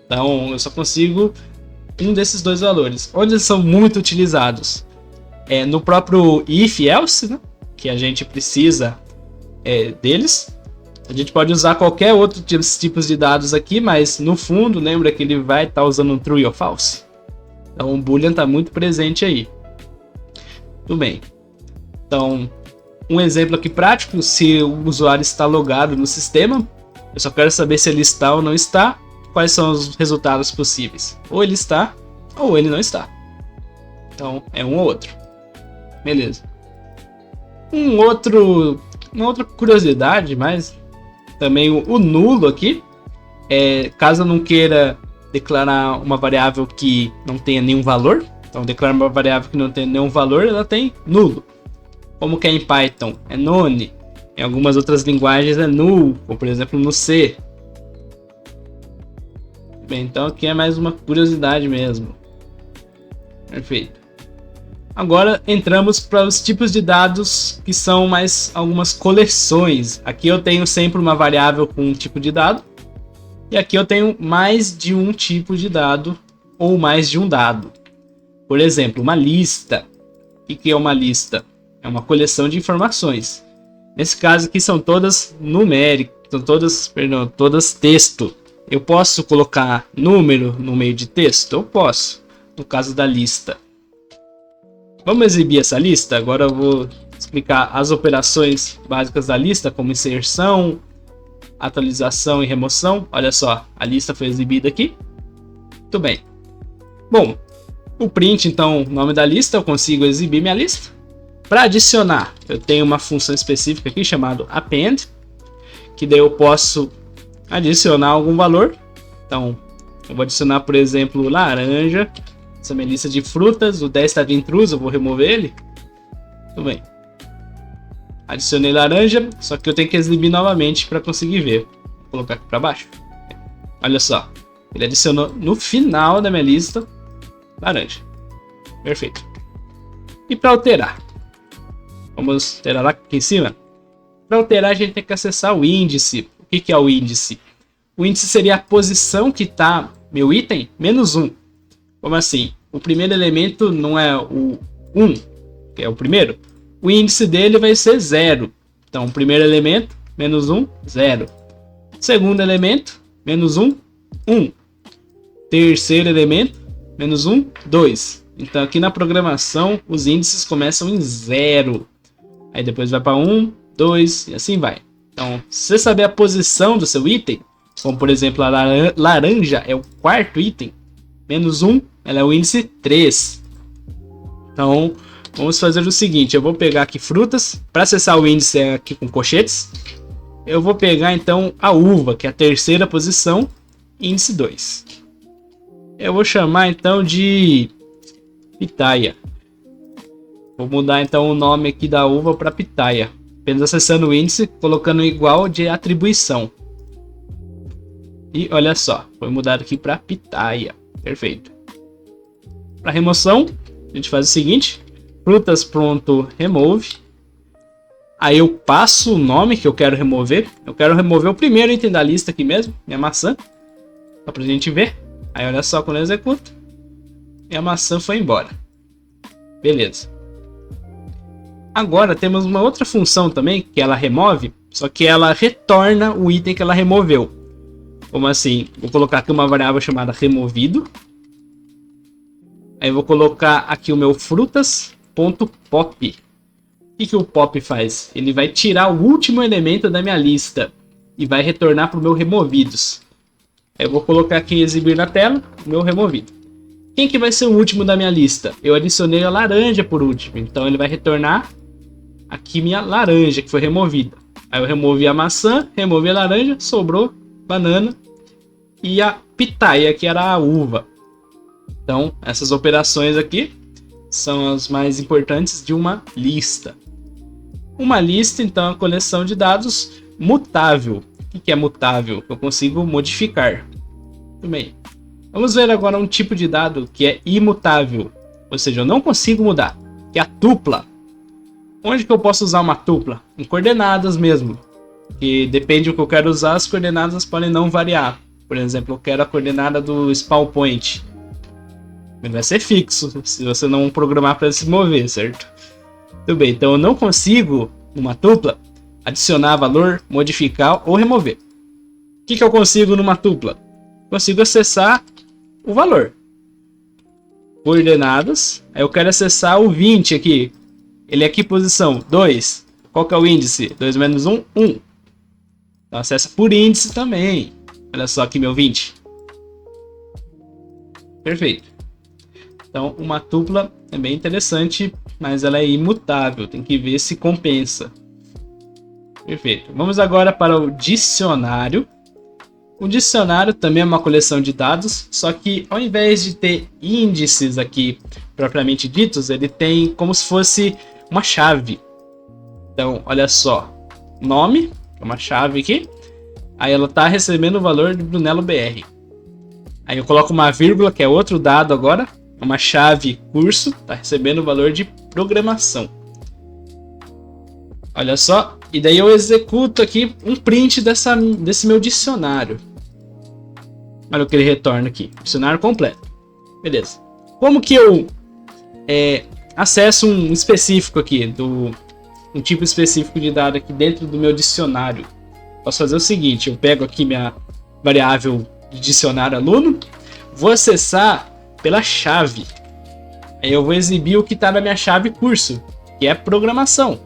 Então eu só consigo um desses dois valores. Onde eles são muito utilizados? No próprio if else, né? Que a gente precisa deles. A gente pode usar qualquer outro tipos de dados aqui, mas no fundo, lembra que ele vai estar usando um true ou false. Então o boolean está muito presente aí. Tudo bem. Então, um exemplo aqui prático, se o usuário está logado no sistema, eu só quero saber se ele está ou não está, quais são os resultados possíveis. Ou ele está, ou ele não está. Então, é um ou outro. Beleza. Uma outra curiosidade, mas também o nulo aqui, caso eu não queira declarar uma variável que não tenha nenhum valor, então declarar uma variável que não tenha nenhum valor, ela tem nulo. Como que é em Python? É none. Em algumas outras linguagens é null, como por exemplo no C. Bem, então aqui é mais uma curiosidade mesmo. Perfeito. Agora entramos para os tipos de dados que são mais algumas coleções. Aqui eu tenho sempre uma variável com um tipo de dado. E aqui eu tenho mais de um tipo de dado ou mais de um dado. Por exemplo, uma lista. O que é uma lista? É uma coleção de informações. Nesse caso aqui são todas numéricas, todas texto. Eu posso colocar número no meio de texto? Eu posso, no caso da lista. Vamos exibir essa lista? Agora eu vou explicar as operações básicas da lista, como inserção, atualização e remoção. Olha só, a lista foi exibida aqui. Muito bem. Bom, o print, então, nome da lista, eu consigo exibir minha lista. Para adicionar, eu tenho uma função específica aqui chamada append, que daí eu posso adicionar algum valor. Então, eu vou adicionar, por exemplo, laranja. Essa é a minha lista de frutas. O 10 estava intruso, eu vou remover ele. Tudo bem. Adicionei laranja, só que eu tenho que exibir novamente para conseguir ver. Vou colocar aqui para baixo. Olha só, ele adicionou no final da minha lista laranja. Perfeito. E para alterar, vamos alterar lá aqui em cima. Para alterar, a gente tem que acessar o índice. O que é o índice? O índice seria a posição que está meu item menos 1. Como assim? O primeiro elemento não é o 1, que é o primeiro. O índice dele vai ser 0. Então, o primeiro elemento menos 1, 0. Segundo elemento, menos 1, 1. Terceiro elemento, menos 1, 2. Então aqui na programação os índices começam em 0. Aí depois vai para 1, 2 e assim vai. Então, se você saber a posição do seu item, como por exemplo a laranja é o quarto item, menos 1, ela é o índice 3. Então, vamos fazer o seguinte, eu vou pegar aqui frutas, para acessar o índice aqui com colchetes, eu vou pegar então a uva, que é a terceira posição, índice 2. Eu vou chamar então de pitaia. Vou mudar então o nome aqui da uva para pitaia, apenas acessando o índice, colocando igual de atribuição. E olha só, foi mudado aqui para pitaia. Perfeito. Para remoção, a gente faz o seguinte: frutas.remove. Aí eu passo o nome que eu quero remover. Eu quero remover o primeiro item da lista aqui mesmo, minha maçã. Só pra gente ver. Aí olha só, quando eu executo, minha maçã foi embora. Beleza. Agora temos uma outra função também, que ela remove, só que ela retorna o item que ela removeu. Como assim? Vou colocar aqui uma variável chamada removido. Aí eu vou colocar aqui o meu frutas.pop. O que o pop faz? Ele vai tirar o último elemento da minha lista e vai retornar para o meu removidos. Aí eu vou colocar aqui em exibir na tela o meu removido. Quem que vai ser o último da minha lista? Eu adicionei a laranja por último, então ele vai retornar aqui minha laranja que foi removida. Aí eu removi a maçã, removi a laranja, sobrou banana e a pitaia, que era a uva. Então, essas operações aqui são as mais importantes de uma lista. Uma lista, então, é uma coleção de dados mutável. O que é mutável? Eu consigo modificar. Muito bem. Vamos ver agora um tipo de dado que é imutável. Ou seja, eu não consigo mudar. Que é a tupla. Onde que eu posso usar uma tupla? Em coordenadas mesmo. Que depende do que eu quero usar, as coordenadas podem não variar. Por exemplo, eu quero a coordenada do spawn point. Ele vai ser fixo, se você não programar para se mover, certo? Tudo bem, então eu não consigo, numa tupla, adicionar valor, modificar ou remover. O que eu consigo numa tupla? Consigo acessar o valor. Coordenadas, aí eu quero acessar o 20 aqui. Ele é aqui posição 2. Qual que é o índice? 2 menos 1, 1. Então acessa por índice também. Olha só aqui meu 20. Perfeito. Então uma tupla é bem interessante, mas ela é imutável. Tem que ver se compensa. Perfeito. Vamos agora para o dicionário. O dicionário também é uma coleção de dados, só que ao invés de ter índices aqui propriamente ditos, ele tem como se fosse uma chave. Então, olha só, nome, é uma chave aqui, aí ela está recebendo o valor de Brunello BR. Aí eu coloco uma vírgula, que é outro dado agora, uma chave curso, está recebendo o valor de programação. Olha só, e daí eu executo aqui um print desse meu dicionário. Olha o que ele retorna aqui, dicionário completo. Beleza. Como que eu acesso um específico aqui, um tipo específico de dado aqui dentro do meu dicionário? Posso fazer o seguinte, eu pego aqui minha variável de dicionário aluno, vou acessar pela chave. Aí eu vou exibir o que está na minha chave curso, que é programação.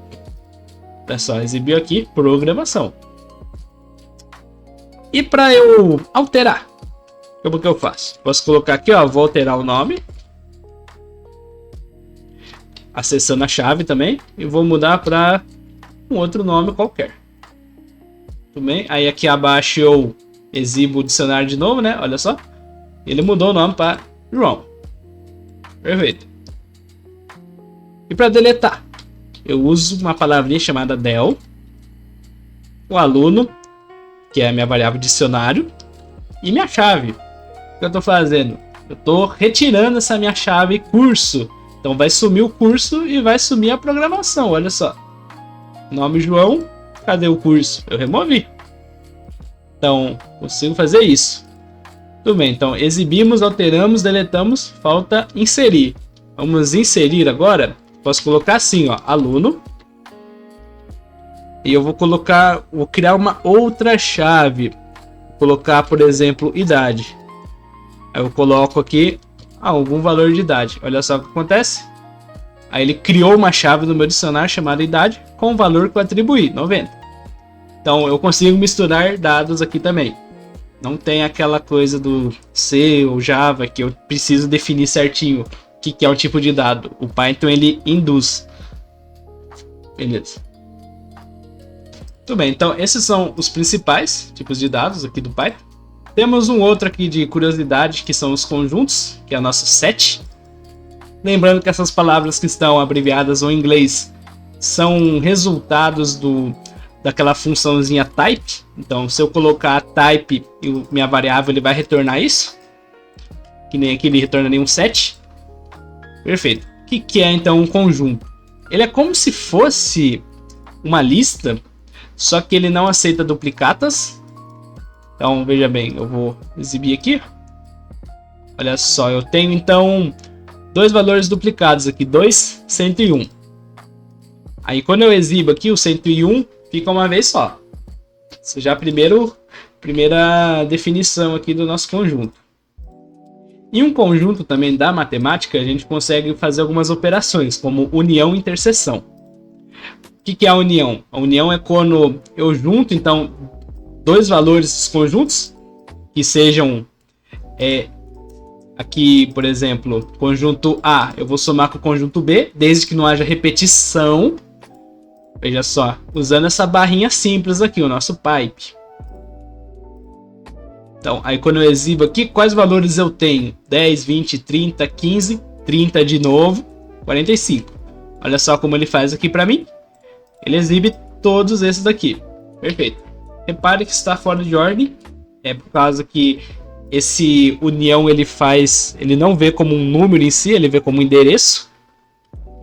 Olha só, exibiu aqui programação. E para eu alterar, como que eu faço? Posso colocar aqui, ó, vou alterar o nome, acessando a chave também, e vou mudar para um outro nome qualquer. Tudo bem? Aí aqui abaixo eu exibo o dicionário de novo, né? Olha só, ele mudou o nome para João. Perfeito. E para deletar, eu uso uma palavrinha chamada del, o aluno, que é a minha variável dicionário, e minha chave. O que eu estou fazendo? Eu estou retirando essa minha chave curso. Então vai sumir o curso e vai sumir a programação. Olha só. Nome João. Cadê o curso? Eu removi. Então, consigo fazer isso. Tudo bem, então exibimos, alteramos, deletamos. Falta inserir. Vamos inserir agora. Posso colocar assim, ó, aluno. e eu vou criar uma outra chave. Vou colocar, por exemplo, idade. Aí eu coloco aqui algum valor de idade. Olha só o que acontece. Aí ele criou uma chave no meu dicionário chamada idade com o valor que eu atribuí, 90. Então eu consigo misturar dados aqui também. Não tem aquela coisa do C ou Java que eu preciso definir certinho o que é o tipo de dado. O Python ele induz. Beleza. Tudo bem, então esses são os principais tipos de dados aqui do Python. Temos um outro aqui de curiosidade que são os conjuntos, que é o nosso set. Lembrando que essas palavras que estão abreviadas em inglês são resultados daquela funçãozinha type. Então, se eu colocar type e minha variável, ele vai retornar isso. Que nem aqui ele retorna nenhum set. Perfeito. O que é então um conjunto? Ele é como se fosse uma lista, só que ele não aceita duplicatas. Então, veja bem, eu vou exibir aqui. Olha só, eu tenho então dois valores duplicados aqui, 2, 101. Aí quando eu exibo aqui o 101, fica uma vez só. Isso já é a primeira definição aqui do nosso conjunto. Em um conjunto também da matemática, a gente consegue fazer algumas operações, como união e interseção. O que é a união? A união é quando eu junto, então, dois valores conjuntos, que sejam, aqui, por exemplo, conjunto A, eu vou somar com o conjunto B, desde que não haja repetição. Veja só, usando essa barrinha simples aqui, o nosso pipe. Então, aí quando eu exibo aqui, quais valores eu tenho? 10, 20, 30, 15, 30 de novo, 45. Olha só como ele faz aqui para mim. Ele exibe todos esses daqui. Perfeito. Repare que está fora de ordem. É por causa que esse união ele não vê como um número em si, ele vê como um endereço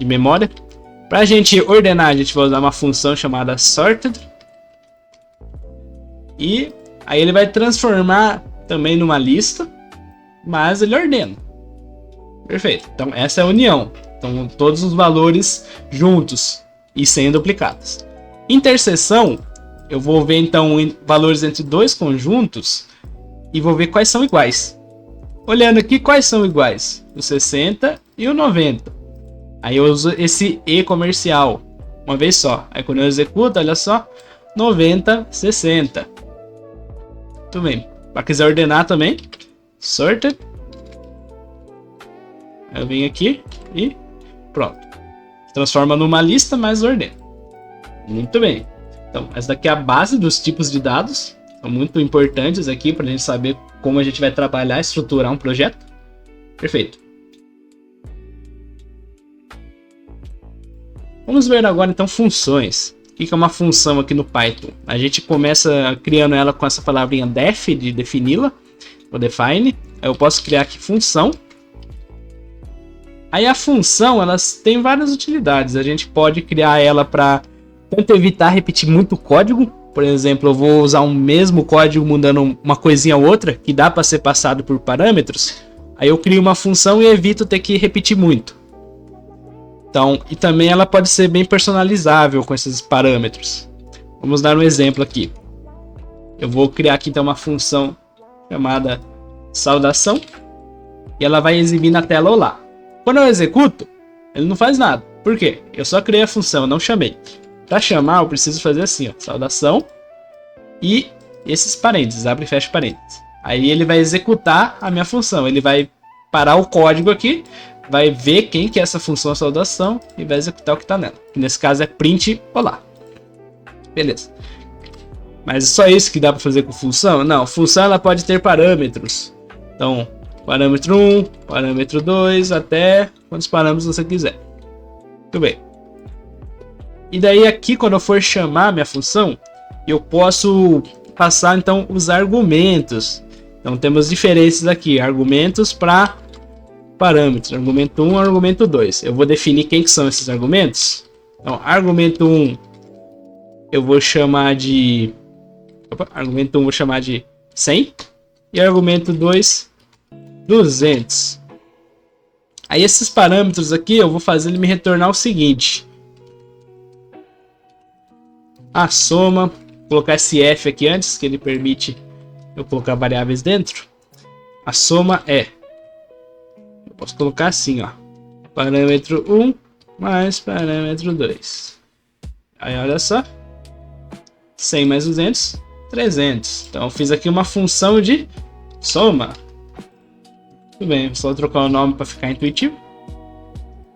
de memória. Para a gente ordenar, a gente vai usar uma função chamada sorted. E aí ele vai transformar também numa lista, mas ele ordena. Perfeito. Então essa é a união. Então todos os valores juntos e sem duplicados. Interseção, eu vou ver então valores entre dois conjuntos e vou ver quais são iguais. Olhando aqui, quais são iguais? O 60 e o 90. Aí eu uso esse E comercial uma vez só. Aí quando eu executo, olha só, 90, 60. Tudo bem. Para quiser ordenar também, sorted. Eu venho aqui e pronto. Transforma numa lista, mas ordena. Muito bem. Então, essa daqui é a base dos tipos de dados. São muito importantes aqui para a gente saber como a gente vai trabalhar e estruturar um projeto. Perfeito. Vamos ver agora então funções. O que é uma função aqui no Python? A gente começa criando ela com essa palavrinha def, de defini-la, ou define. Aí eu posso criar aqui função. Aí a função, elas têm várias utilidades. A gente pode criar ela para tanto evitar repetir muito código. Por exemplo, eu vou usar um mesmo código mudando uma coisinha ou outra, que dá para ser passado por parâmetros. Aí eu crio uma função e evito ter que repetir muito. Então, e também ela pode ser bem personalizável com esses parâmetros. Vamos dar um exemplo aqui. Eu vou criar aqui então uma função chamada saudação e ela vai exibir na tela olá. Quando eu executo, ele não faz nada. Por quê? Eu só criei a função, eu não chamei. Para chamar, eu preciso fazer assim, ó, saudação e esses parênteses, abre e fecha parênteses. Aí ele vai executar a minha função, ele vai parar o código aqui, vai ver quem que é essa função saudação e vai executar o que está nela. Que nesse caso é print olá. Beleza. Mas só isso que dá para fazer com função? Não, função ela pode ter parâmetros. Então, parâmetro 1, parâmetro 2, até quantos parâmetros você quiser. Tudo bem. E daí aqui, quando eu for chamar minha função, eu posso passar então os argumentos. Então temos diferenças aqui, argumentos para parâmetros, argumento 1 e argumento 2. Eu vou definir quem que são esses argumentos. Então, argumento 1 eu vou chamar de... argumento 1 eu vou chamar de 100 e argumento 2, 200. Aí esses parâmetros aqui eu vou fazer ele me retornar o seguinte. a soma, vou colocar esse f aqui antes, que ele permite eu colocar variáveis dentro. A soma é, eu posso colocar assim, ó, parâmetro 1 mais parâmetro 2. Aí olha só, 100 mais 200, 300. Então eu fiz aqui uma função de soma. Tudo bem, só trocar o nome para ficar intuitivo.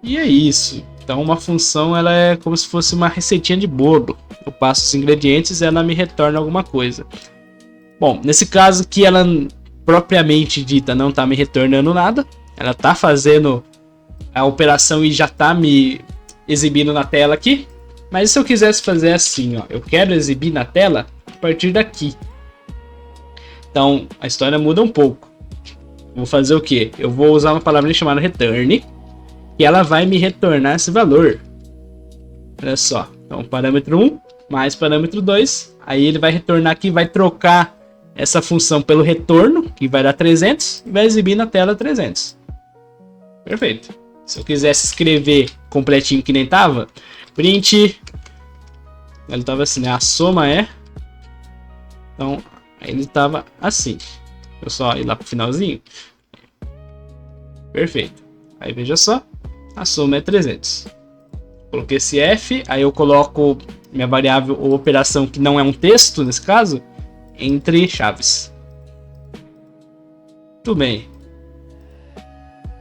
E é isso. Então uma função, ela é como se fosse uma receitinha de bolo. Eu passo os ingredientes e ela me retorna alguma coisa. Bom, nesse caso aqui ela propriamente dita não está me retornando nada. Ela está fazendo a operação e já está me exibindo na tela aqui. Mas se eu quisesse fazer assim, ó, eu quero exibir na tela a partir daqui. Então a história muda um pouco. Vou fazer o que? Eu vou usar uma palavra chamada return, e ela vai me retornar esse valor. Olha só, então parâmetro 1 mais parâmetro 2, aí ele vai retornar aqui, vai trocar essa função pelo retorno, que vai dar 300, e vai exibir na tela 300. Perfeito. Se eu quisesse escrever completinho que nem tava, print, ele tava assim, né? A soma é, então aí ele tava assim. Eu só ir lá pro finalzinho. Perfeito. Aí veja só, a soma é 300. Coloquei esse f, aí eu coloco minha variável ou operação, que não é um texto nesse caso, entre chaves. Tudo bem.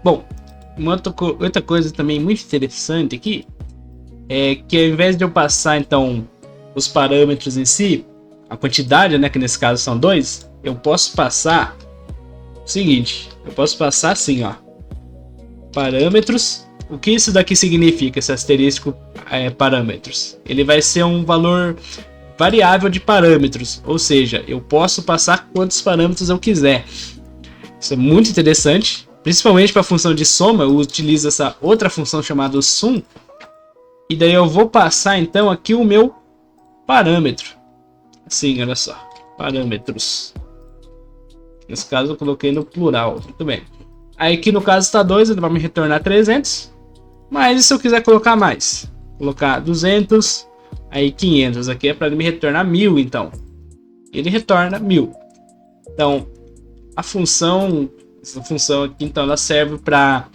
Bom, uma outra coisa também muito interessante aqui é que, ao invés de eu passar então os parâmetros em si, a quantidade, né, que nesse caso são 2, eu posso passar o seguinte, eu posso passar assim, ó, parâmetros. O que isso daqui significa, esse asterisco parâmetros? Ele vai ser um valor variável de parâmetros, ou seja, eu posso passar quantos parâmetros eu quiser. Isso é muito interessante, principalmente para a função de soma. Eu utilizo essa outra função chamada sum, e daí eu vou passar então aqui o meu parâmetro. Assim, olha só, parâmetros. Nesse caso eu coloquei no plural, muito bem. Aí aqui no caso está 2, ele vai me retornar 300. Mas e se eu quiser colocar mais? Colocar 200, aí 500, aqui é para ele me retornar 1000 então. Ele retorna 1000. Então, essa função aqui então ela serve para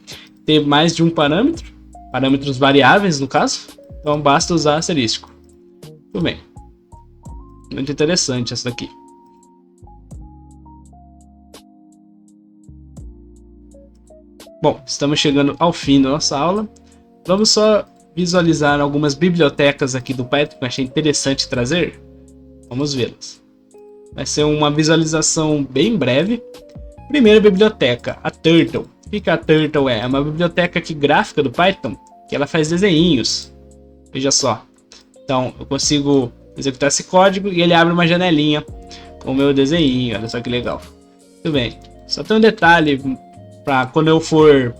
ter mais de um parâmetro, parâmetros variáveis no caso. Então basta usar asterisco. Tudo bem. Muito interessante essa daqui. Bom, estamos chegando ao fim da nossa aula. Vamos só visualizar algumas bibliotecas aqui do Python que eu achei interessante trazer. Vamos vê-las. Vai ser uma visualização bem breve. Primeira biblioteca, a Turtle. O que a Turtle é? É uma biblioteca aqui gráfica do Python que ela faz desenhinhos. Veja só. Então eu consigo executar esse código e ele abre uma janelinha com o meu desenho. Olha só que legal. Muito bem. Só tem um detalhe. Para quando eu for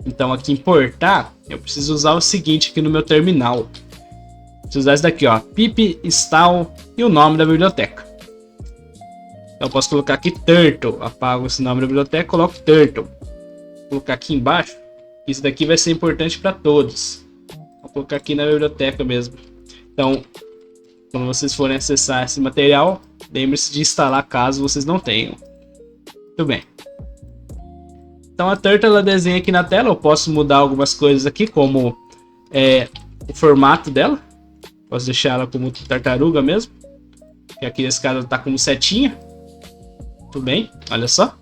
então aqui importar, eu preciso usar o seguinte aqui no meu terminal. Preciso usar esse daqui, ó, pip install e o nome da biblioteca. Então eu posso colocar aqui Turtle, apago esse nome da biblioteca, coloco Turtle. Vou colocar aqui embaixo, isso daqui vai ser importante para todos. Vou colocar aqui na biblioteca mesmo. Então, quando vocês forem acessar esse material, lembre-se de instalar caso vocês não tenham. Muito bem. Então a Turtle ela desenha aqui na tela. Eu posso mudar algumas coisas aqui, como o formato dela. Posso deixar ela como tartaruga mesmo, que aqui nesse caso está como setinha. Tudo bem, olha só.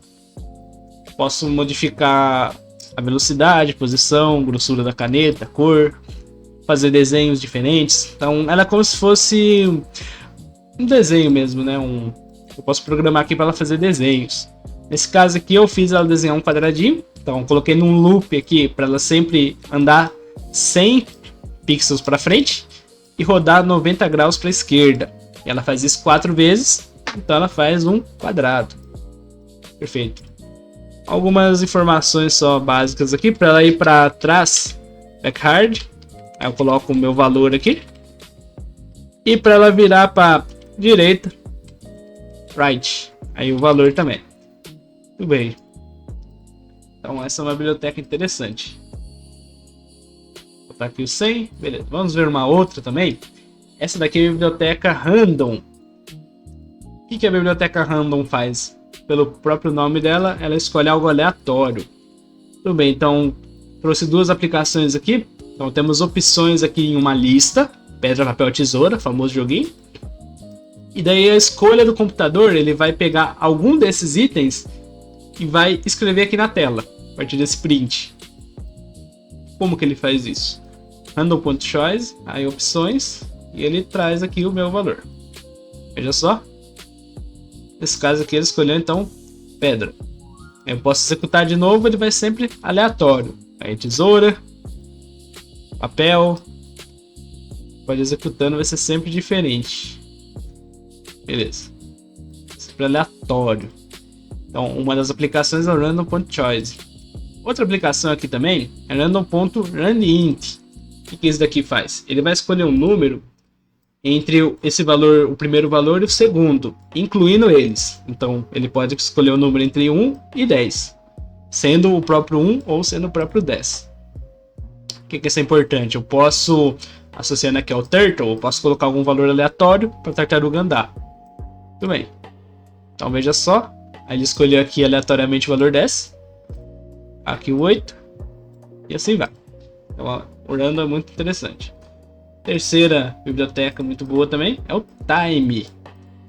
Posso modificar a velocidade, posição, grossura da caneta, cor, fazer desenhos diferentes. Então ela é como se fosse um desenho mesmo, né? Eu posso programar aqui para ela fazer desenhos. Nesse caso aqui eu fiz ela desenhar um quadradinho, então coloquei num loop aqui para ela sempre andar 100 pixels para frente e rodar 90 graus para a esquerda. E ela faz isso 4 vezes, então ela faz um quadrado. Perfeito. Algumas informações só básicas aqui para ela ir para trás, backward. Aí eu coloco o meu valor aqui. E para ela virar para direita, right. Aí o valor também. Muito bem. Então essa é uma biblioteca interessante. Vou botar aqui o 100. Beleza. Vamos ver uma outra também. Essa daqui é a biblioteca Random. O que a biblioteca Random faz? Pelo próprio nome dela, ela escolhe algo aleatório. Tudo bem, então trouxe duas aplicações aqui. Então temos opções aqui em uma lista, pedra, papel, tesoura, famoso joguinho. E daí a escolha do computador, ele vai pegar algum desses itens e vai escrever aqui na tela, a partir desse print. Como que ele faz isso? Random.choice, aí opções, e ele traz aqui o meu valor. Veja só. Nesse caso aqui ele escolheu então pedra. Eu posso executar de novo, ele vai sempre aleatório. Aí tesoura, papel, pode ir executando, vai ser sempre diferente. Beleza. Sempre aleatório. Então uma das aplicações é o random.choice. Outra aplicação aqui também é random.runInt. O que esse daqui faz? Ele vai escolher um número entre esse valor, o primeiro valor e o segundo, incluindo eles. Então ele pode escolher o número entre 1 e 10, sendo o próprio 1 ou sendo o próprio 10. O que isso é importante? Eu posso, associando aqui ao turtle, eu posso colocar algum valor aleatório para a tartaruga andar. Tudo bem. Então veja só, aí ele escolheu aqui aleatoriamente o valor 10, aqui o 8, e assim vai. Então o random é muito interessante. Terceira biblioteca muito boa também é o Time.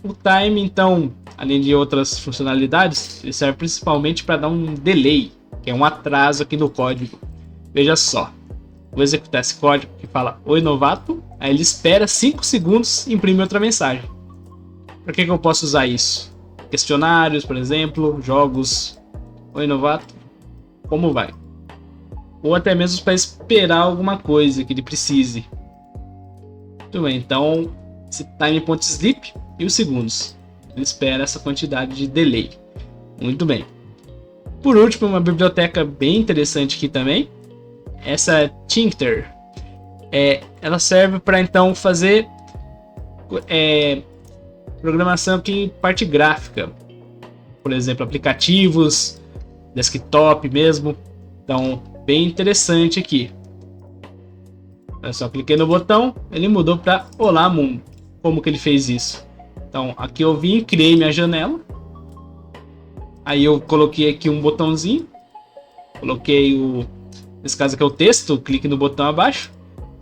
O Time, então, além de outras funcionalidades, ele serve principalmente para dar um delay, que é um atraso aqui no código. Veja só, vou executar esse código que fala Oi novato, aí ele espera 5 segundos e imprime outra mensagem. Para que eu posso usar isso? Questionários, por exemplo, jogos. Oi novato, como vai? Ou até mesmo para esperar alguma coisa que ele precise. Muito bem, então esse time.sleep e os segundos. Ele espera essa quantidade de delay. Muito bem. Por último, uma biblioteca bem interessante aqui também. Essa é Tincter. Ela serve para então fazer programação aqui em parte gráfica. Por exemplo, aplicativos, desktop mesmo. Então, bem interessante aqui. Eu só cliquei no botão, ele mudou para Olá Mundo. Como que ele fez isso? Então, aqui eu vim, criei minha janela. Aí eu coloquei aqui um botãozinho. Coloquei nesse caso aqui é o texto, clique no botão abaixo.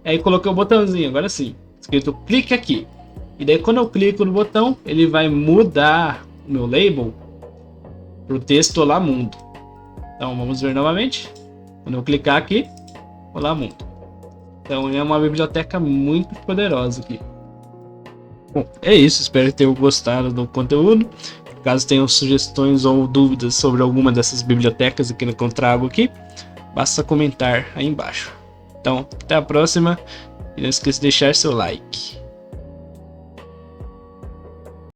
Aí coloquei o botãozinho, agora sim. Escrito clique aqui. E daí quando eu clico no botão, ele vai mudar o meu label para o texto Olá Mundo. Então vamos ver novamente. Quando eu clicar aqui, Olá Mundo. Então é uma biblioteca muito poderosa aqui. Bom, é isso. Espero que tenham gostado do conteúdo. Caso tenham sugestões ou dúvidas sobre alguma dessas bibliotecas que eu trago aqui, basta comentar aí embaixo. Então, até a próxima. E não esqueça de deixar seu like.